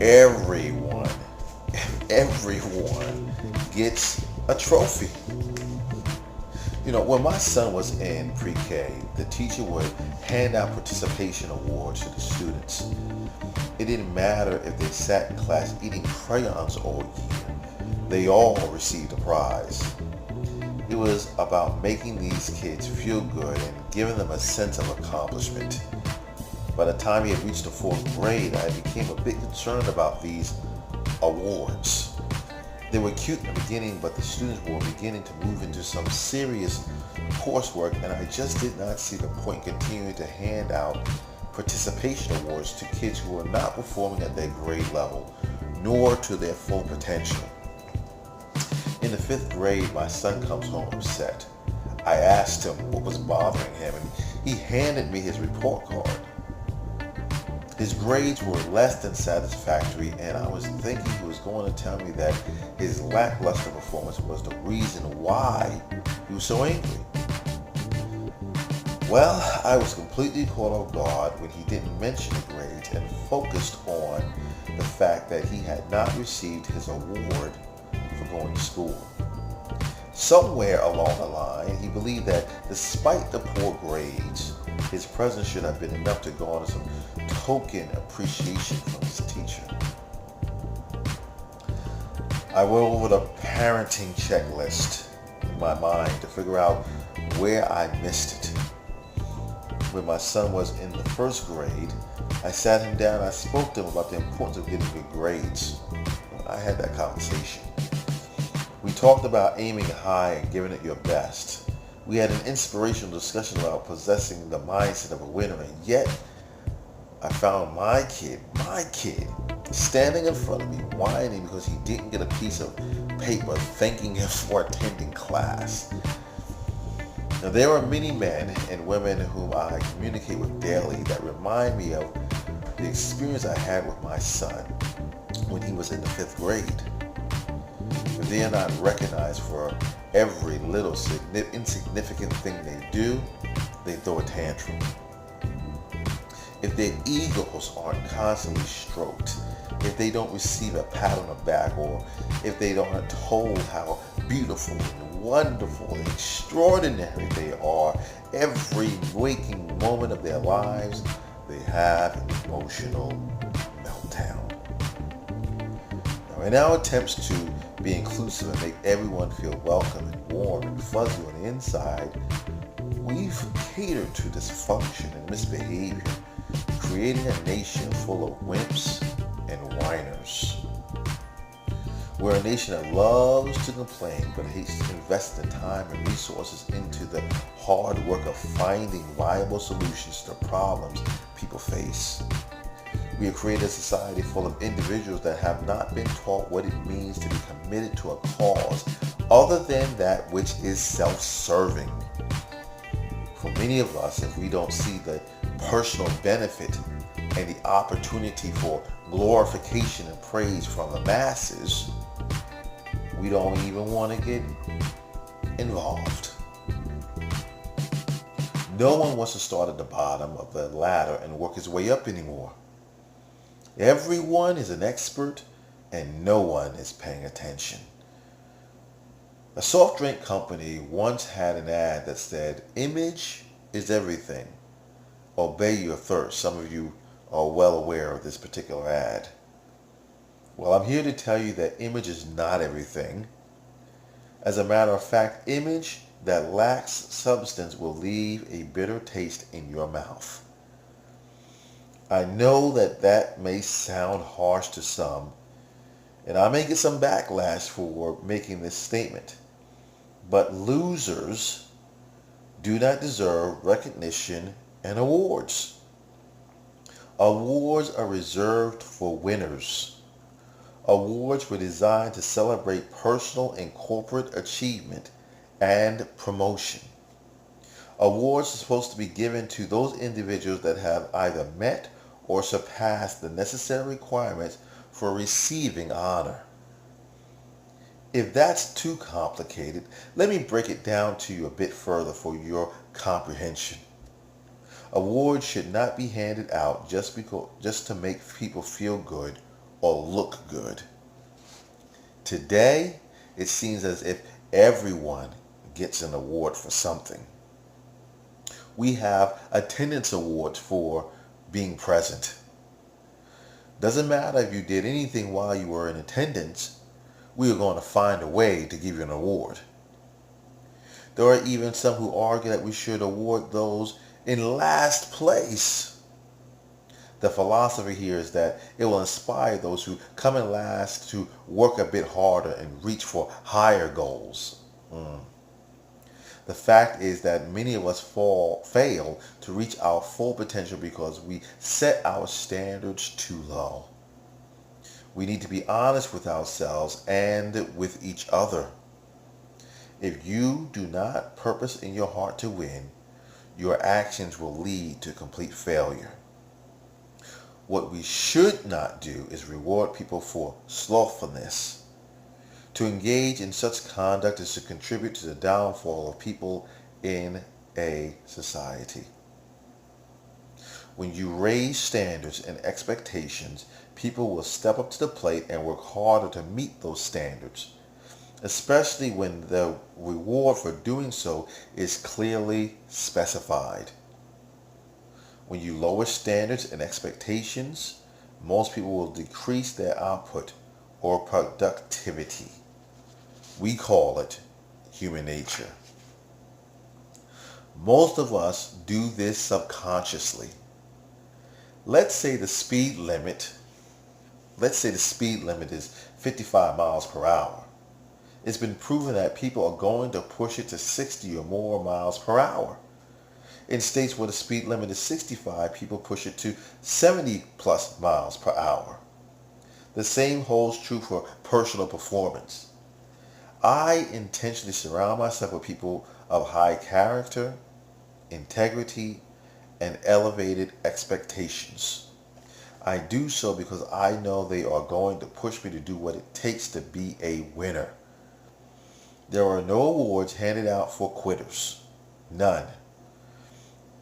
Everyone, everyone gets a trophy. When my son was in pre-K, the teacher would hand out participation awards to the students. It didn't matter if they sat in class eating crayons all year. They all received a prize. It was about making these kids feel good and giving them a sense of accomplishment. By the time he had reached the fourth grade, I became a bit concerned about these awards. They were cute in the beginning, but the students were beginning to move into some serious coursework, and I just did not see the point continuing to hand out participation awards to kids who were not performing at their grade level, nor to their full potential. In the fifth grade, my son comes home upset. I asked him what was bothering him, and he handed me his report card. His grades were less than satisfactory, and I was thinking he was going to tell me that his lackluster performance was the reason why he was so angry. Well, I was completely caught off guard when he didn't mention the grades and focused on the fact that he had not received his award for going to school. Somewhere along the line, he believed that despite the poor grades, his presence should have been enough to garner some token appreciation from his teacher. I went over the parenting checklist in my mind to figure out where I missed it. When my son was in the first grade, I sat him down and I spoke to him about the importance of getting good grades. I had that conversation. We talked about aiming high and giving it your best. We had an inspirational discussion about possessing the mindset of a winner, and yet I found my kid, standing in front of me whining because he didn't get a piece of paper thanking him for attending class. Now, there are many men and women whom I communicate with daily that remind me of the experience I had with my son when he was in the fifth grade. If they are not recognized for every little insignificant thing they do, they throw a tantrum. If their egos aren't constantly stroked, if they don't receive a pat on the back, or if they aren't told how beautiful and wonderful and extraordinary they are every waking moment of their lives, they have an emotional meltdown. Now, in our attempts to be inclusive and make everyone feel welcome and warm and fuzzy on the inside, we've catered to dysfunction and misbehavior, creating a nation full of wimps and whiners. We're a nation that loves to complain but hates to invest the time and resources into the hard work of finding viable solutions to problems people face. We have created a society full of individuals that have not been taught what it means to be committed to a cause other than that which is self-serving. For many of us, if we don't see the personal benefit and the opportunity for glorification and praise from the masses, we don't even want to get involved. No one wants to start at the bottom of the ladder and work his way up anymore. Everyone is an expert and no one is paying attention. A soft drink company once had an ad that said, "Image is everything. Obey your thirst." Some of you are well aware of this particular ad. Well, I'm here to tell you that image is not everything. As a matter of fact, image that lacks substance will leave a bitter taste in your mouth. I know that may sound harsh to some, and I may get some backlash for making this statement, but losers do not deserve recognition and awards. Awards are reserved for winners. Awards were designed to celebrate personal and corporate achievement and promotion. Awards are supposed to be given to those individuals that have either met or surpassed the necessary requirements for receiving honor. If that's too complicated, let me break it down to you a bit further for your comprehension. Awards should not be handed out just to make people feel good or look good. Today, it seems as if everyone gets an award for something. We have attendance awards for being present. Doesn't matter if you did anything while you were in attendance, we are going to find a way to give you an award. There are even some who argue that we should award those in last place. The philosophy here is that it will inspire those who come in last to work a bit harder and reach for higher goals. The fact is that many of us fail to reach our full potential because we set our standards too low. We need to be honest with ourselves and with each other. If you do not purpose in your heart to win, your actions will lead to complete failure. What we should not do is reward people for slothfulness. To engage in such conduct is to contribute to the downfall of people in a society. When you raise standards and expectations, people will step up to the plate and work harder to meet those standards, especially when the reward for doing so is clearly specified. When you lower standards and expectations, most people will decrease their output or productivity. We call it human nature. Most of us do this subconsciously. Let's say the speed limit is 55 miles per hour. It's been proven that people are going to push it to 60 or more miles per hour. In states where the speed limit is 65, people push it to 70 plus miles per hour. The same holds true for personal performance. I intentionally surround myself with people of high character, integrity, and elevated expectations. I do so because I know they are going to push me to do what it takes to be a winner. There are no awards handed out for quitters. None.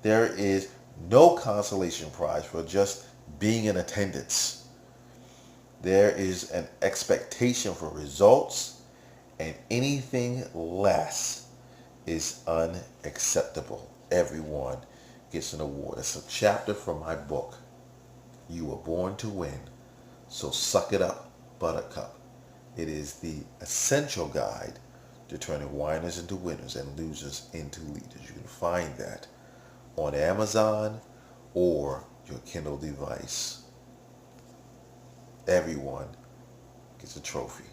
There is no consolation prize for just being in attendance. There is an expectation for results, and anything less is unacceptable. Everyone gets an award. It's a chapter from my book, You Were Born to Win, so suck it up, Buttercup. It is the essential guide to turning whiners into winners and losers into leaders. You can find that on Amazon or your Kindle device. Everyone gets a trophy.